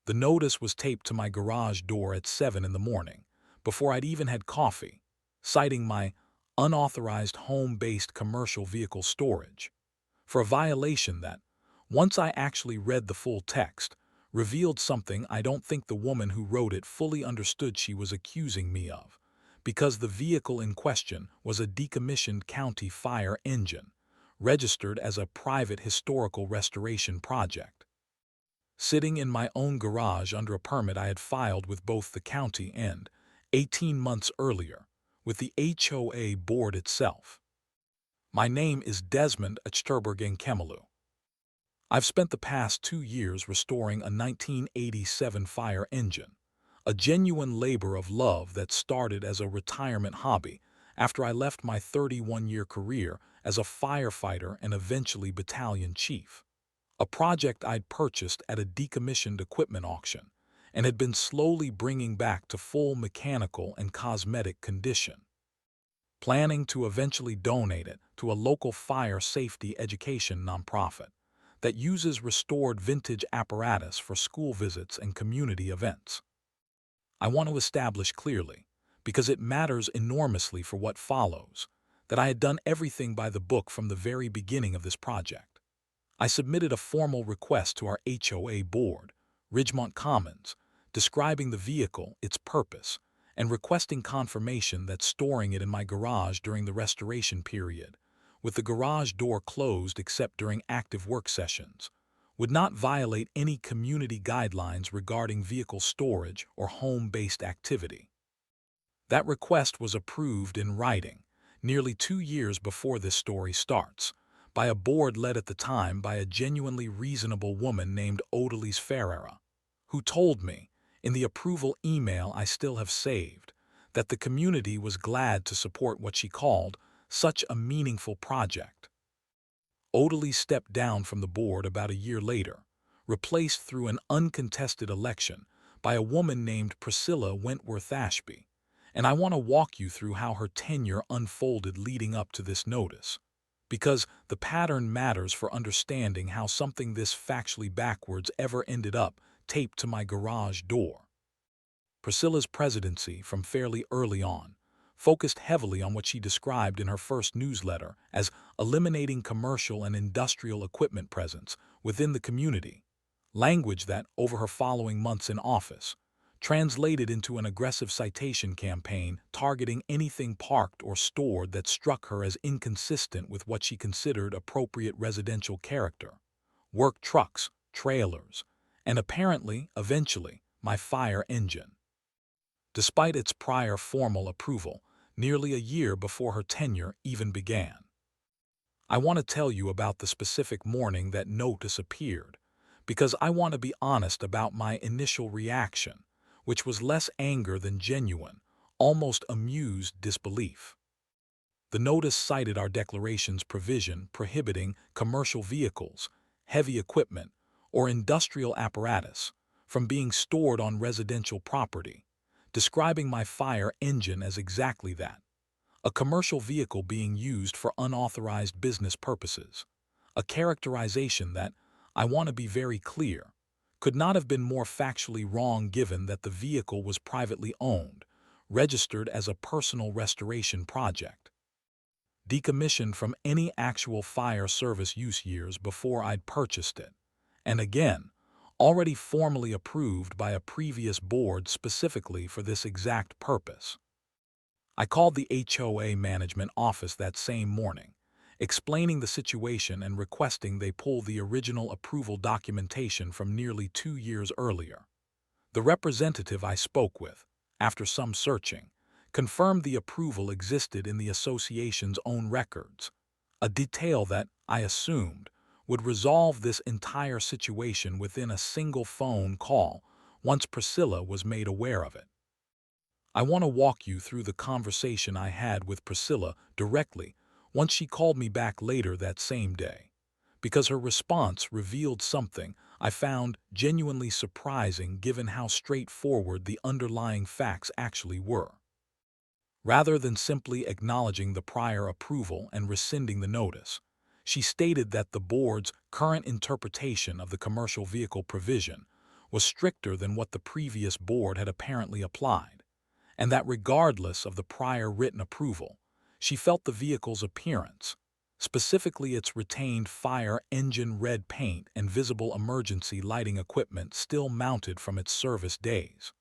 The notice was taped to my garage door at 7 in the morning, before I'd even had coffee, citing my unauthorized home-based commercial vehicle storage, for a violation that, once I actually read the full text, revealed something I don't think the woman who wrote it fully understood she was accusing me of, because the vehicle in question was a decommissioned county fire engine, registered as a private historical restoration project, sitting in my own garage under a permit I had filed with both the county and, 18 months earlier, with the HOA board itself. My name is Desmond Achterberg-Nkemelu. I've spent the past 2 years restoring a 1987 fire engine, a genuine labor of love that started as a retirement hobby after I left my 31-year career as a firefighter and eventually battalion chief. A project I'd purchased at a decommissioned equipment auction and had been slowly bringing back to full mechanical and cosmetic condition, planning to eventually donate it to a local fire safety education nonprofit that uses restored vintage apparatus for school visits and community events. I want to establish clearly, because it matters enormously for what follows, that I had done everything by the book from the very beginning of this project. I submitted a formal request to our HOA board, Ridgemont Commons, describing the vehicle, its purpose, and requesting confirmation that storing it in my garage during the restoration period, with the garage door closed except during active work sessions, would not violate any community guidelines regarding vehicle storage or home-based activity. That request was approved in writing, nearly 2 years before this story starts, by a board led at the time by a genuinely reasonable woman named Odalise Ferreira, who told me, in the approval email I still have saved, that the community was glad to support what she called such a meaningful project. Odalise stepped down from the board about a year later, replaced through an uncontested election by a woman named Priscilla Wentworth Ashby, and I want to walk you through how her tenure unfolded leading up to this notice, because the pattern matters for understanding how something this factually backwards ever ended up taped to my garage door. Priscilla's presidency, from fairly early on, focused heavily on what she described in her first newsletter as eliminating commercial and industrial equipment presence within the community, language that, over her following months in office, translated into an aggressive citation campaign targeting anything parked or stored that struck her as inconsistent with what she considered appropriate residential character: work trucks, trailers, and apparently, eventually, my fire engine. Despite its prior formal approval, nearly a year before her tenure even began. I want to tell you about the specific morning that notice appeared, because I want to be honest about my initial reaction, which was less anger than genuine, almost amused disbelief. The notice cited our declaration's provision prohibiting commercial vehicles, heavy equipment, or industrial apparatus from being stored on residential property, describing my fire engine as exactly that: a commercial vehicle being used for unauthorized business purposes, a characterization that, I want to be very clear, could not have been more factually wrong given that the vehicle was privately owned, registered as a personal restoration project, decommissioned from any actual fire service use years before I'd purchased it, and again, already formally approved by a previous board specifically for this exact purpose. I called the HOA management office that same morning, explaining the situation and requesting they pull the original approval documentation from nearly 2 years earlier. The representative I spoke with, after some searching, confirmed the approval existed in the association's own records, a detail that, I assumed, would resolve this entire situation within a single phone call once Priscilla was made aware of it. I want to walk you through the conversation I had with Priscilla directly once she called me back later that same day, because her response revealed something I found genuinely surprising given how straightforward the underlying facts actually were. Rather than simply acknowledging the prior approval and rescinding the notice, she stated that the board's current interpretation of the commercial vehicle provision was stricter than what the previous board had apparently applied, and that regardless of the prior written approval, she felt the vehicle's appearance, specifically its retained fire engine red paint and visible emergency lighting equipment still mounted from its service days,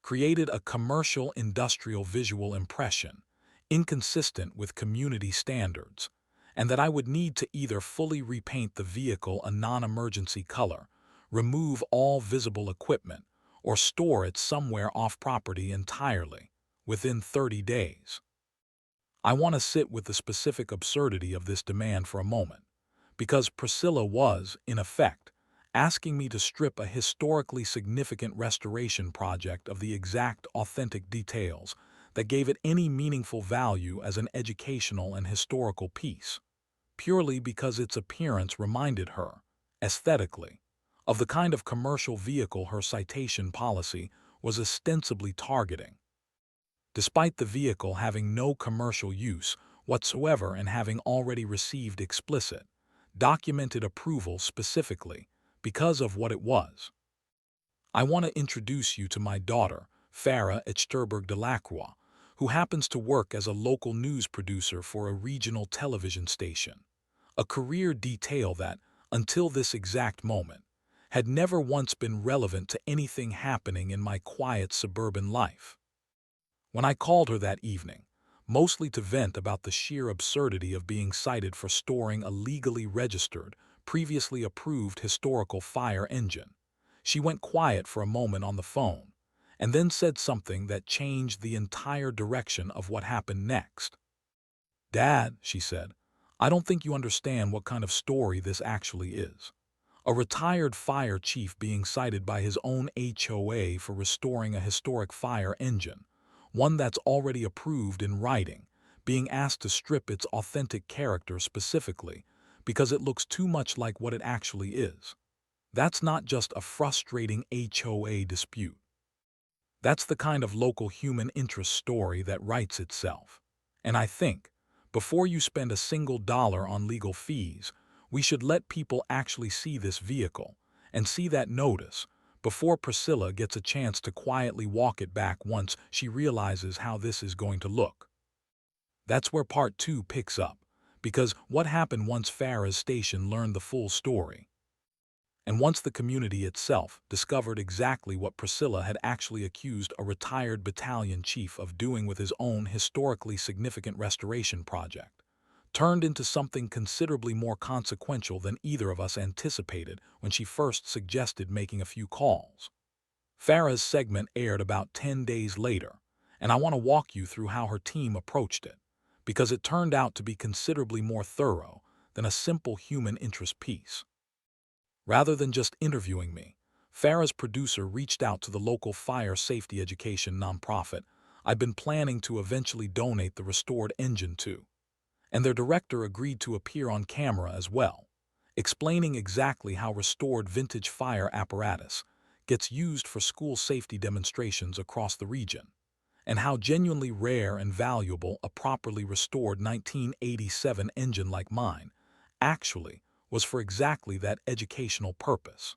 created a commercial industrial visual impression inconsistent with community standards, and that I would need to either fully repaint the vehicle a non-emergency color, remove all visible equipment, or store it somewhere off-property entirely within 30 days. I want to sit with the specific absurdity of this demand for a moment, because Priscilla was, in effect, asking me to strip a historically significant restoration project of the exact authentic details that gave it any meaningful value as an educational and historical piece, purely because its appearance reminded her, aesthetically, of the kind of commercial vehicle her citation policy was ostensibly targeting. Despite the vehicle having no commercial use whatsoever and having already received explicit, documented approval specifically because of what it was. I want to introduce you to my daughter, Farah Echterberg Delacroix, who happens to work as a local news producer for a regional television station, a career detail that, until this exact moment, had never once been relevant to anything happening in my quiet suburban life. When I called her that evening, mostly to vent about the sheer absurdity of being cited for storing a legally registered, previously approved historical fire engine, she went quiet for a moment on the phone, and then said something that changed the entire direction of what happened next. "Dad," she said, "I don't think you understand what kind of story this actually is. A retired fire chief being cited by his own HOA for restoring a historic fire engine, one that's already approved in writing, being asked to strip its authentic character specifically because it looks too much like what it actually is. That's not just a frustrating HOA dispute. That's the kind of local human interest story that writes itself. And I think, before you spend a single dollar on legal fees, we should let people actually see this vehicle and see that notice before Priscilla gets a chance to quietly walk it back once she realizes how this is going to look." That's where part 2 picks up, because what happened once Farah's station learned the full story, and once the community itself discovered exactly what Priscilla had actually accused a retired battalion chief of doing with his own historically significant restoration project, turned into something considerably more consequential than either of us anticipated when she first suggested making a few calls. Farah's segment aired about 10 days later, and I want to walk you through how her team approached it, because it turned out to be considerably more thorough than a simple human interest piece. Rather than just interviewing me, Farah's producer reached out to the local fire safety education nonprofit I'd been planning to eventually donate the restored engine to, and their director agreed to appear on camera as well, explaining exactly how restored vintage fire apparatus gets used for school safety demonstrations across the region, and how genuinely rare and valuable a properly restored 1987 engine like mine actually was for exactly that educational purpose.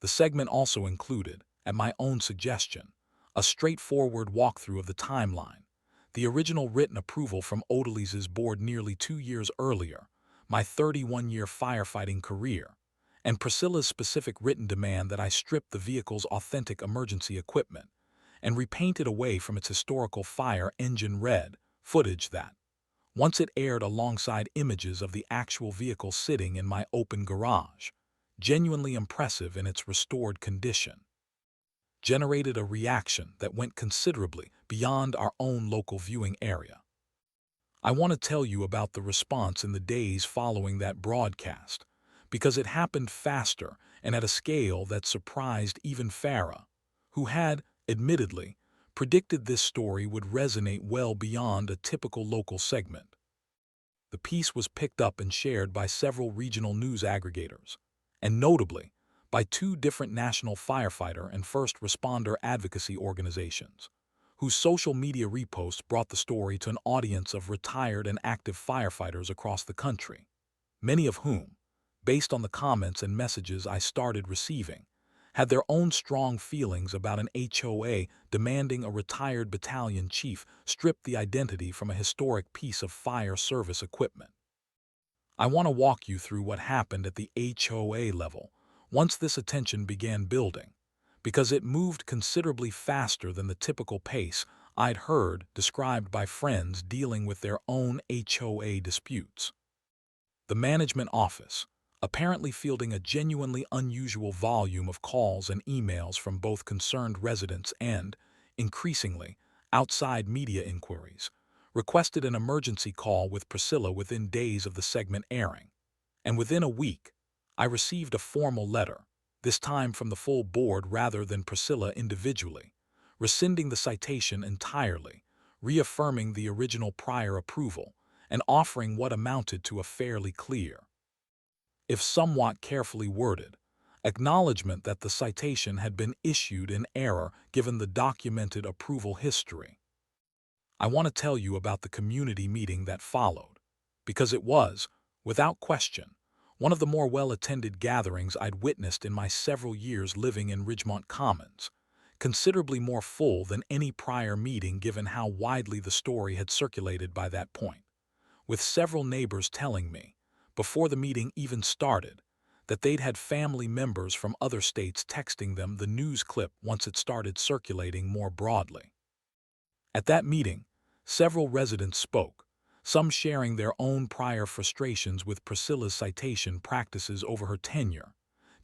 The segment also included, at my own suggestion, a straightforward walkthrough of the timeline, the original written approval from Odalis's board nearly 2 years earlier, my 31-year firefighting career, and Priscilla's specific written demand that I strip the vehicle's authentic emergency equipment and repaint it away from its historical fire engine red, footage that, once it aired alongside images of the actual vehicle sitting in my open garage, genuinely impressive in its restored condition, generated a reaction that went considerably beyond our own local viewing area. I want to tell you about the response in the days following that broadcast, because it happened faster and at a scale that surprised even Farah, who had, admittedly, predicted this story would resonate well beyond a typical local segment. The piece was picked up and shared by several regional news aggregators, and notably, by 2 different national firefighter and first responder advocacy organizations, whose social media reposts brought the story to an audience of retired and active firefighters across the country, many of whom, based on the comments and messages I started receiving, had their own strong feelings about an HOA demanding a retired battalion chief strip the identity from a historic piece of fire service equipment. I want to walk you through what happened at the HOA level once this attention began building, because it moved considerably faster than the typical pace I'd heard described by friends dealing with their own HOA disputes. The management office, apparently fielding a genuinely unusual volume of calls and emails from both concerned residents and, increasingly, outside media inquiries, requested an emergency call with Priscilla within days of the segment airing. And within a week, I received a formal letter, this time from the full board rather than Priscilla individually, rescinding the citation entirely, reaffirming the original prior approval, and offering what amounted to a fairly clear, if somewhat carefully worded, acknowledgement that the citation had been issued in error given the documented approval history. I want to tell you about the community meeting that followed, because it was, without question, one of the more well-attended gatherings I'd witnessed in my several years living in Ridgemont Commons, considerably more full than any prior meeting given how widely the story had circulated by that point, with several neighbors telling me, before the meeting even started, that they'd had family members from other states texting them the news clip once it started circulating more broadly. At that meeting, several residents spoke, some sharing their own prior frustrations with Priscilla's citation practices over her tenure,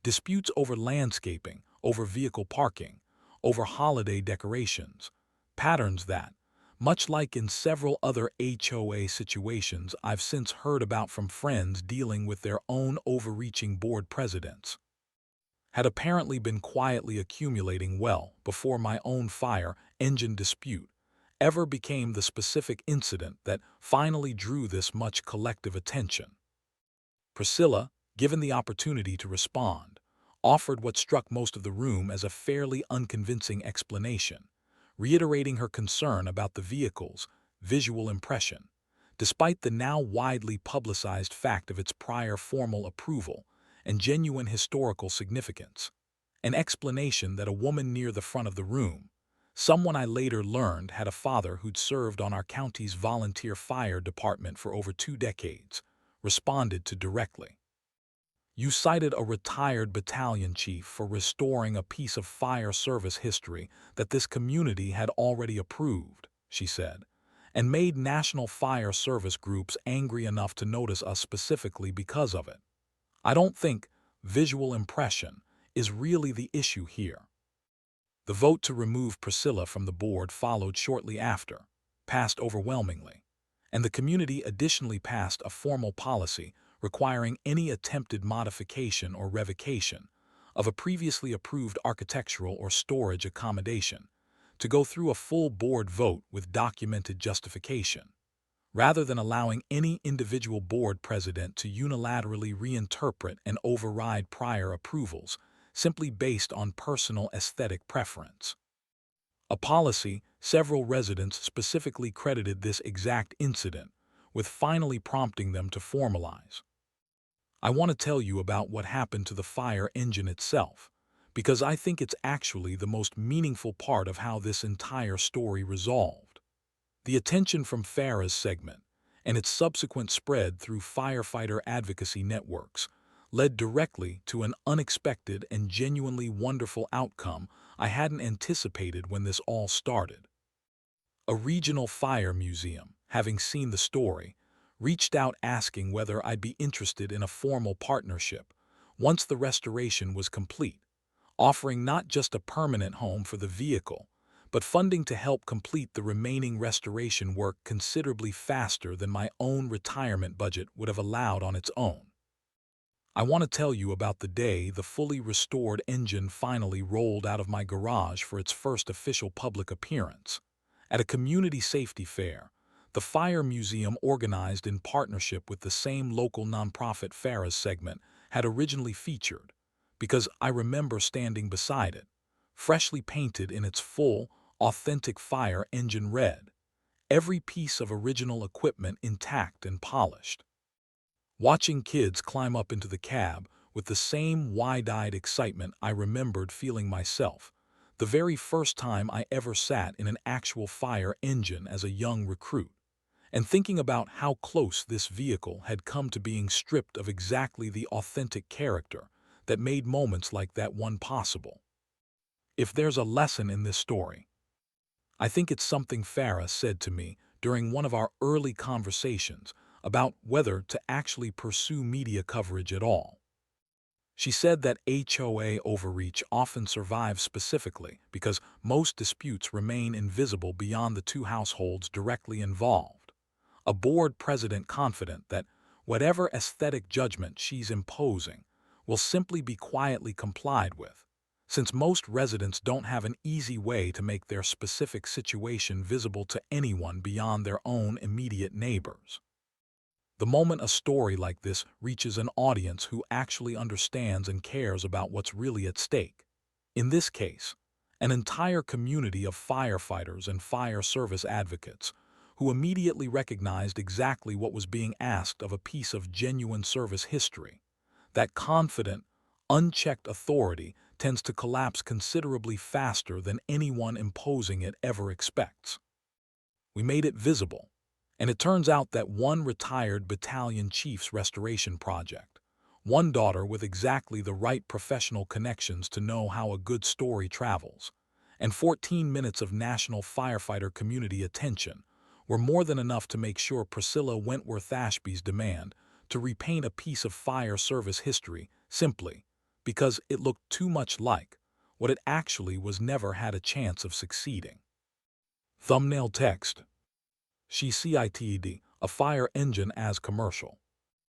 disputes over landscaping, over vehicle parking, over holiday decorations, patterns that, much like in several other HOA situations I've since heard about from friends dealing with their own overreaching board presidents, had apparently been quietly accumulating well before my own fire engine dispute ever became the specific incident that finally drew this much collective attention. Priscilla, given the opportunity to respond, offered what struck most of the room as a fairly unconvincing explanation, reiterating her concern about the vehicle's visual impression, despite the now widely publicized fact of its prior formal approval and genuine historical significance. An explanation that a woman near the front of the room, someone I later learned had a father who'd served on our county's volunteer fire department for over 2 decades, responded to directly. "You cited a retired battalion chief for restoring a piece of fire service history that this community had already approved," she said, "and made national fire service groups angry enough to notice us specifically because of it. I don't think visual impression is really the issue here." The vote to remove Priscilla from the board followed shortly after, passed overwhelmingly, and the community additionally passed a formal policy requiring any attempted modification or revocation of a previously approved architectural or storage accommodation to go through a full board vote with documented justification, rather than allowing any individual board president to unilaterally reinterpret and override prior approvals simply based on personal aesthetic preference. A policy several residents specifically credited this exact incident with finally prompting them to formalize. I want to tell you about what happened to the fire engine itself, because I think it's actually the most meaningful part of how this entire story resolved. The attention from Farah's segment, and its subsequent spread through firefighter advocacy networks, led directly to an unexpected and genuinely wonderful outcome I hadn't anticipated when this all started. A regional fire museum, having seen the story, reached out asking whether I'd be interested in a formal partnership once the restoration was complete, offering not just a permanent home for the vehicle, but funding to help complete the remaining restoration work considerably faster than my own retirement budget would have allowed on its own. I want to tell you about the day the fully restored engine finally rolled out of my garage for its first official public appearance. At a community safety fair, the Fire Museum, organized in partnership with the same local nonprofit Farah's segment, had originally featured, because I remember standing beside it, freshly painted in its full, authentic fire engine red, every piece of original equipment intact and polished. Watching kids climb up into the cab with the same wide-eyed excitement I remembered feeling myself, the very first time I ever sat in an actual fire engine as a young recruit, and thinking about how close this vehicle had come to being stripped of exactly the authentic character that made moments like that one possible. If there's a lesson in this story, I think it's something Farah said to me during one of our early conversations about whether to actually pursue media coverage at all. She said that HOA overreach often survives specifically because most disputes remain invisible beyond the two households directly involved. A board president confident that whatever aesthetic judgment she's imposing will simply be quietly complied with, since most residents don't have an easy way to make their specific situation visible to anyone beyond their own immediate neighbors. The moment a story like this reaches an audience who actually understands and cares about what's really at stake, in this case, an entire community of firefighters and fire service advocates who immediately recognized exactly what was being asked of a piece of genuine service history, that confident, unchecked authority tends to collapse considerably faster than anyone imposing it ever expects. We made it visible, and it turns out that one retired battalion chief's restoration project, one daughter with exactly the right professional connections to know how a good story travels, and 14 minutes of national firefighter community attention were more than enough to make sure Priscilla Wentworth Ashby's demand to repaint a piece of fire service history simply because it looked too much like what it actually was never had a chance of succeeding. Thumbnail text. She cited a fire engine as commercial.